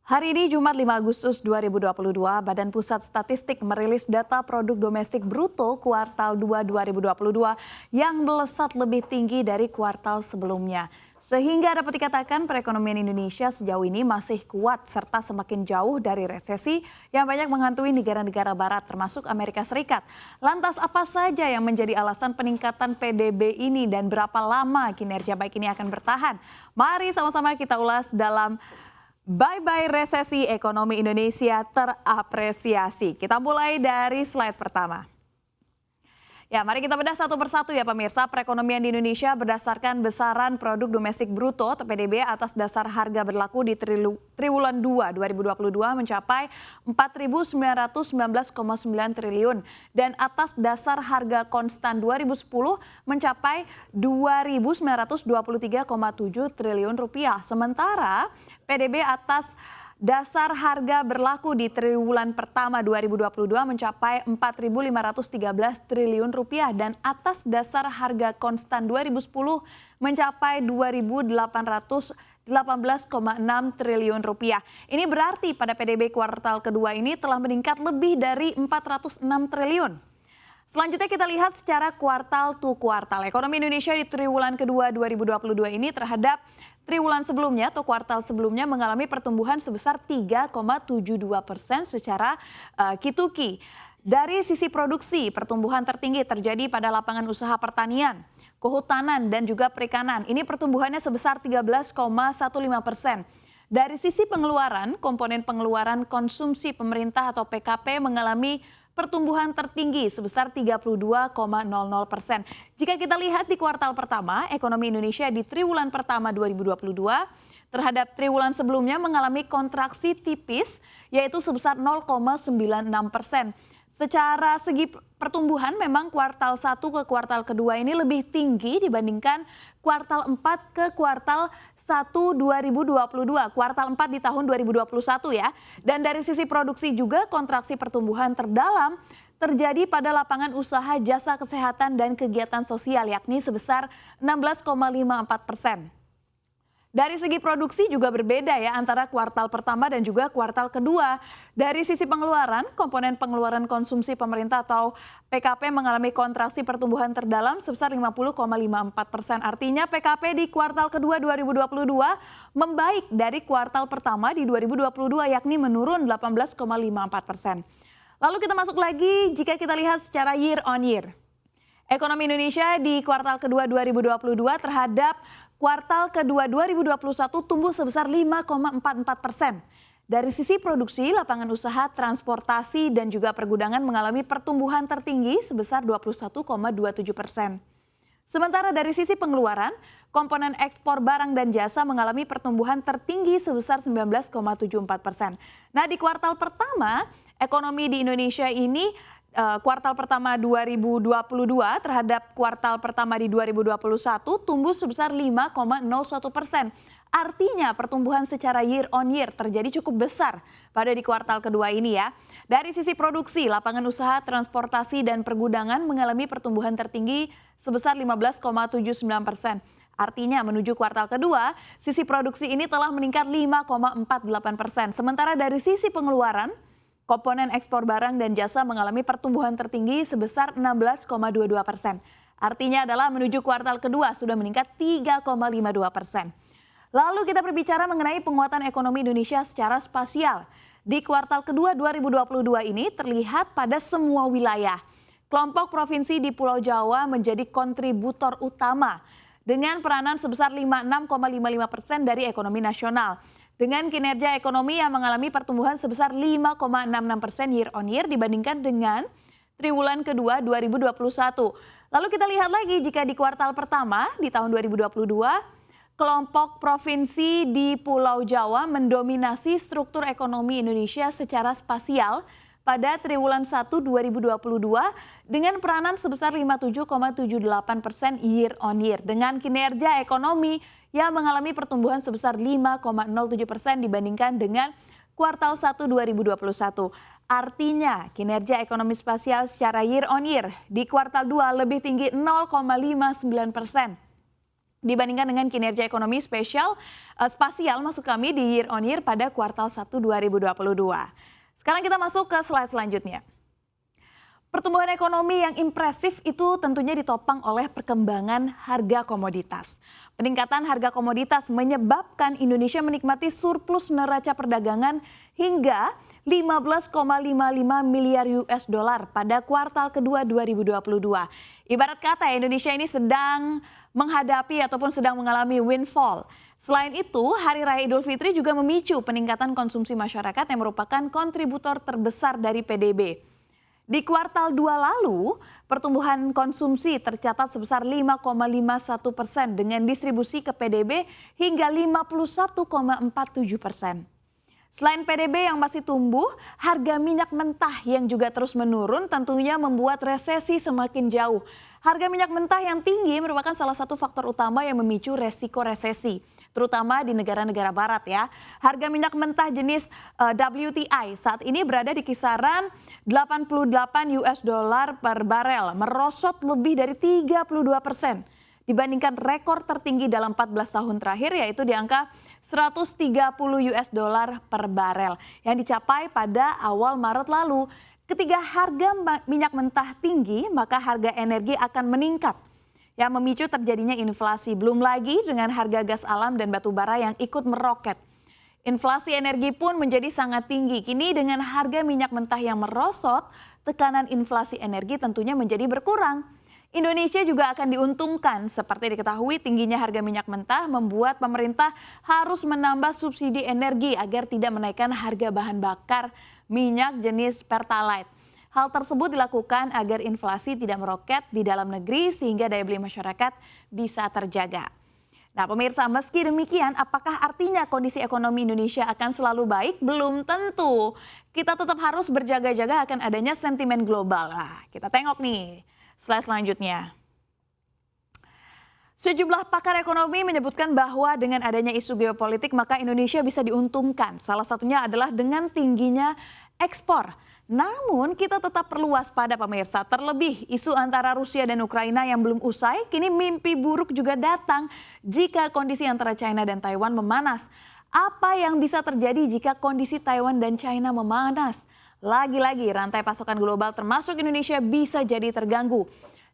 Hari ini Jumat 5 Agustus 2022, Badan Pusat Statistik merilis data produk domestik bruto kuartal 2 2022 yang melesat lebih tinggi dari kuartal sebelumnya. Sehingga dapat dikatakan perekonomian Indonesia sejauh ini masih kuat serta semakin jauh dari resesi yang banyak menghantui negara-negara barat termasuk Amerika Serikat. Lantas apa saja yang menjadi alasan peningkatan PDB ini dan berapa lama kinerja baik ini akan bertahan? Mari sama-sama kita ulas dalam Bye-bye resesi ekonomi Indonesia terapresiasi. Kita mulai dari slide pertama. Ya, mari kita bedah satu persatu ya pemirsa. Perekonomian di Indonesia berdasarkan besaran produk domestik bruto atau PDB atas dasar harga berlaku di triwulan 2 2022 mencapai 4.919,9 triliun dan atas dasar harga konstan 2010 mencapai 2.923,7 triliun rupiah. Sementara PDB atas dasar harga berlaku di triwulan pertama 2022 mencapai 4.513 triliun rupiah dan atas dasar harga konstan 2010 mencapai 2.818,6 triliun rupiah. Ini berarti pada PDB kuartal kedua ini telah meningkat lebih dari 406 triliun. Selanjutnya kita lihat secara kuartal to kuartal. Ekonomi Indonesia di triwulan kedua 2022 ini terhadap triwulan sebelumnya atau kuartal sebelumnya mengalami pertumbuhan sebesar 3,72% secara Q2Q. Dari sisi produksi, pertumbuhan tertinggi terjadi pada lapangan usaha pertanian, kehutanan, dan juga perikanan. Ini pertumbuhannya sebesar 13,15%. Dari sisi pengeluaran, komponen pengeluaran konsumsi pemerintah atau PKP mengalami pertumbuhan tertinggi sebesar 32,00%. Jika kita lihat di kuartal pertama, ekonomi Indonesia di triwulan pertama 2022 terhadap triwulan sebelumnya mengalami kontraksi tipis yaitu sebesar 0,96%. Secara segi pertumbuhan memang kuartal 1 ke kuartal kedua ini lebih tinggi dibandingkan kuartal 4 ke kuartal 1 2022, kuartal 4 di tahun 2021 ya. Dan dari sisi produksi juga kontraksi pertumbuhan terdalam terjadi pada lapangan usaha jasa kesehatan dan kegiatan sosial yakni sebesar 16,54%. Dari segi produksi juga berbeda ya antara kuartal pertama dan juga kuartal kedua. Dari sisi pengeluaran, komponen pengeluaran konsumsi pemerintah atau PKP mengalami kontraksi pertumbuhan terdalam sebesar 50,54%. Artinya PKP di kuartal kedua 2022 membaik dari kuartal pertama di 2022 yakni menurun 18,54%. Lalu kita masuk lagi jika kita lihat secara year on year. Ekonomi Indonesia di kuartal kedua 2022 terhadap kuartal kedua 2021 tumbuh sebesar 5,44%. Dari sisi produksi, lapangan usaha, transportasi, dan juga pergudangan mengalami pertumbuhan tertinggi sebesar 21,27%. Sementara dari sisi pengeluaran, komponen ekspor barang dan jasa mengalami pertumbuhan tertinggi sebesar 19,74%. Nah, di kuartal pertama, ekonomi di Indonesia ini kuartal pertama 2022 terhadap kuartal pertama di 2021 tumbuh sebesar 5,01%. Artinya pertumbuhan secara year on year terjadi cukup besar pada di kuartal kedua ini ya. Dari sisi produksi, lapangan usaha, transportasi, dan pergudangan mengalami pertumbuhan tertinggi sebesar 15,79%. Artinya menuju kuartal kedua, sisi produksi ini telah meningkat 5,48%. Sementara dari sisi pengeluaran, komponen ekspor barang dan jasa mengalami pertumbuhan tertinggi sebesar 16,22%. Artinya adalah menuju kuartal kedua sudah meningkat 3,52%. Lalu kita berbicara mengenai penguatan ekonomi Indonesia secara spasial. Di kuartal kedua 2022 ini terlihat pada semua wilayah. Kelompok provinsi di Pulau Jawa menjadi kontributor utama dengan peranan sebesar 56,55% dari ekonomi nasional. Dengan kinerja ekonomi yang mengalami pertumbuhan sebesar 5,66% year on year dibandingkan dengan triwulan kedua 2021. Lalu kita lihat lagi jika di kuartal pertama di tahun 2022, kelompok provinsi di Pulau Jawa mendominasi struktur ekonomi Indonesia secara spasial pada triwulan 1 2022 dengan peranan sebesar 57,78% year on year. Dengan kinerja ekonomi yang mengalami pertumbuhan sebesar 5,07% dibandingkan dengan kuartal 1 2021. Artinya kinerja ekonomi spasial secara year on year di kuartal 2 lebih tinggi 0,59%. dibandingkan dengan kinerja ekonomi spasial maksud kami di year on year pada kuartal 1 2022. Sekarang kita masuk ke slide selanjutnya. Pertumbuhan ekonomi yang impresif itu tentunya ditopang oleh perkembangan harga komoditas. Peningkatan harga komoditas menyebabkan Indonesia menikmati surplus neraca perdagangan hingga 15,55 miliar US dollar pada kuartal kedua 2022. Ibarat kata Indonesia ini sedang menghadapi ataupun sedang mengalami windfall. Selain itu, Hari Raya Idul Fitri juga memicu peningkatan konsumsi masyarakat yang merupakan kontributor terbesar dari PDB. Di kuartal 2 lalu, pertumbuhan konsumsi tercatat sebesar 5,51% dengan distribusi ke PDB hingga 51,47%. Selain PDB yang masih tumbuh, harga minyak mentah yang juga terus menurun tentunya membuat resesi semakin jauh. Harga minyak mentah yang tinggi merupakan salah satu faktor utama yang memicu resiko resesi, terutama di negara-negara barat ya. Harga minyak mentah jenis WTI saat ini berada di kisaran 88 US dollar per barel, merosot lebih dari 32% dibandingkan rekor tertinggi dalam 14 tahun terakhir yaitu di angka 130 US dollar per barel yang dicapai pada awal Maret lalu. Ketika harga minyak mentah tinggi, maka harga energi akan meningkat yang memicu terjadinya inflasi. Belum lagi dengan harga gas alam dan batu bara yang ikut meroket. Inflasi energi pun menjadi sangat tinggi. Kini dengan harga minyak mentah yang merosot, tekanan inflasi energi tentunya menjadi berkurang. Indonesia juga akan diuntungkan. Seperti diketahui tingginya harga minyak mentah membuat pemerintah harus menambah subsidi energi agar tidak menaikkan harga bahan bakar minyak jenis Pertalite. Hal tersebut dilakukan agar inflasi tidak meroket di dalam negeri sehingga daya beli masyarakat bisa terjaga. Nah pemirsa, meski demikian apakah artinya kondisi ekonomi Indonesia akan selalu baik? Belum tentu. Kita tetap harus berjaga-jaga akan adanya sentimen global. Nah, kita tengok nih slide selanjutnya. Sejumlah pakar ekonomi menyebutkan bahwa dengan adanya isu geopolitik maka Indonesia bisa diuntungkan. Salah satunya adalah dengan tingginya ekspor. Namun kita tetap perlu waspada pemirsa. Terlebih isu antara Rusia dan Ukraina yang belum usai, kini mimpi buruk juga datang jika kondisi antara China dan Taiwan memanas. Apa yang bisa terjadi jika kondisi Taiwan dan China memanas? Lagi-lagi rantai pasokan global termasuk Indonesia bisa jadi terganggu.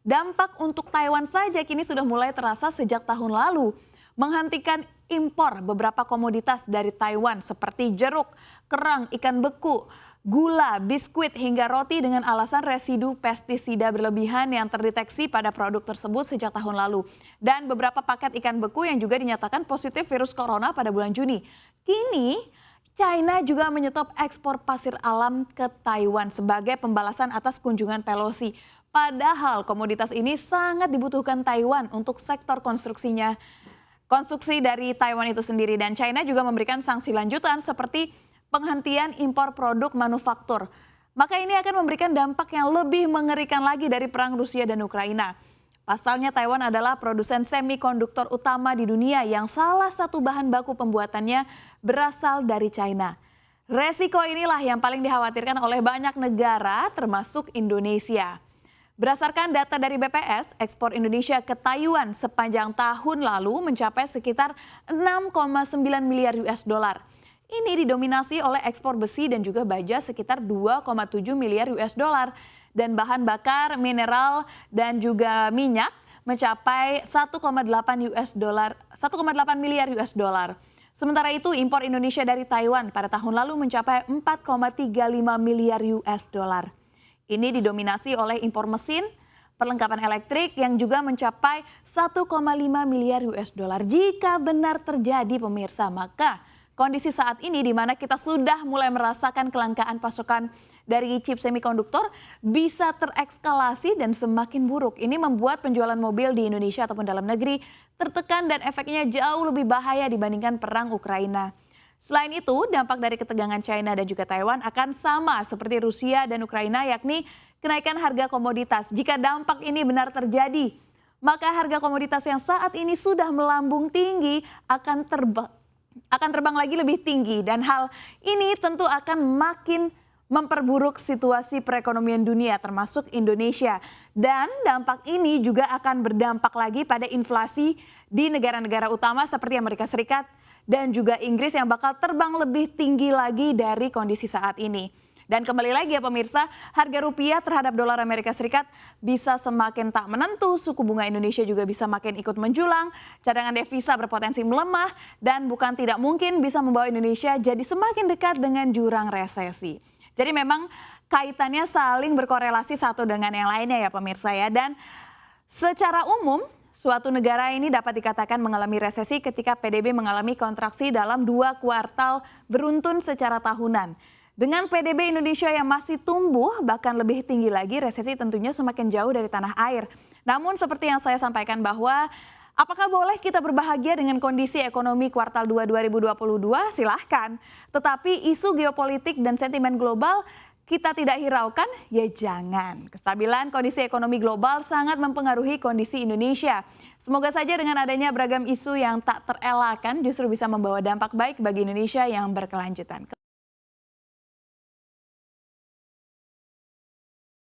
Dampak untuk Taiwan saja kini sudah mulai terasa sejak tahun lalu. Menghentikan impor beberapa komoditas dari Taiwan seperti jeruk, kerang, ikan beku, gula, biskuit hingga roti dengan alasan residu pestisida berlebihan yang terdeteksi pada produk tersebut sejak tahun lalu. Dan beberapa paket ikan beku yang juga dinyatakan positif virus corona pada bulan Juni. Kini China juga menyetop ekspor pasir alam ke Taiwan sebagai pembalasan atas kunjungan Pelosi. Padahal komoditas ini sangat dibutuhkan Taiwan untuk sektor konstruksinya. Konstruksi dari Taiwan itu sendiri dan China juga memberikan sanksi lanjutan seperti penghentian impor produk manufaktur. Maka ini akan memberikan dampak yang lebih mengerikan lagi dari perang Rusia dan Ukraina. Pasalnya Taiwan adalah produsen semikonduktor utama di dunia yang salah satu bahan baku pembuatannya berasal dari China. Resiko inilah yang paling dikhawatirkan oleh banyak negara termasuk Indonesia. Berdasarkan data dari BPS, ekspor Indonesia ke Taiwan sepanjang tahun lalu mencapai sekitar 6,9 miliar US dollar. Ini didominasi oleh ekspor besi dan juga baja sekitar 2,7 miliar US dollar. Dan bahan bakar, mineral dan juga minyak mencapai 1,8 miliar US dollar. Sementara itu impor Indonesia dari Taiwan pada tahun lalu mencapai 4,35 miliar US dollar. Ini didominasi oleh impor mesin, perlengkapan elektrik yang juga mencapai 1,5 miliar US dollar. Jika benar terjadi pemirsa, maka kondisi saat ini di mana kita sudah mulai merasakan kelangkaan pasokan dari chip semikonduktor bisa terekskalasi dan semakin buruk. Ini membuat penjualan mobil di Indonesia ataupun dalam negeri tertekan dan efeknya jauh lebih bahaya dibandingkan perang Ukraina. Selain itu, dampak dari ketegangan China dan juga Taiwan akan sama seperti Rusia dan Ukraina, yakni kenaikan harga komoditas. Jika dampak ini benar terjadi, maka harga komoditas yang saat ini sudah melambung tinggi akan terbang lagi lebih tinggi. Dan hal ini tentu akan makin memperburuk situasi perekonomian dunia termasuk Indonesia. Dan dampak ini juga akan berdampak lagi pada inflasi di negara-negara utama seperti Amerika Serikat dan juga Inggris yang bakal terbang lebih tinggi lagi dari kondisi saat ini. Dan kembali lagi ya pemirsa, harga rupiah terhadap dolar Amerika Serikat bisa semakin tak menentu, suku bunga Indonesia juga bisa makin ikut menjulang, cadangan devisa berpotensi melemah, dan bukan tidak mungkin bisa membawa Indonesia jadi semakin dekat dengan jurang resesi. Jadi memang kaitannya saling berkorelasi satu dengan yang lainnya ya pemirsa ya. Dan secara umum suatu negara ini dapat dikatakan mengalami resesi ketika PDB mengalami kontraksi dalam 2 kuartal beruntun secara tahunan. Dengan PDB Indonesia yang masih tumbuh bahkan lebih tinggi lagi, resesi tentunya semakin jauh dari tanah air. Namun seperti yang saya sampaikan bahwa apakah boleh kita berbahagia dengan kondisi ekonomi kuartal 2 2022? Silahkan. Tetapi isu geopolitik dan sentimen global kita tidak hiraukan? Ya jangan. Kestabilan kondisi ekonomi global sangat mempengaruhi kondisi Indonesia. Semoga saja dengan adanya beragam isu yang tak terelakkan justru bisa membawa dampak baik bagi Indonesia yang berkelanjutan.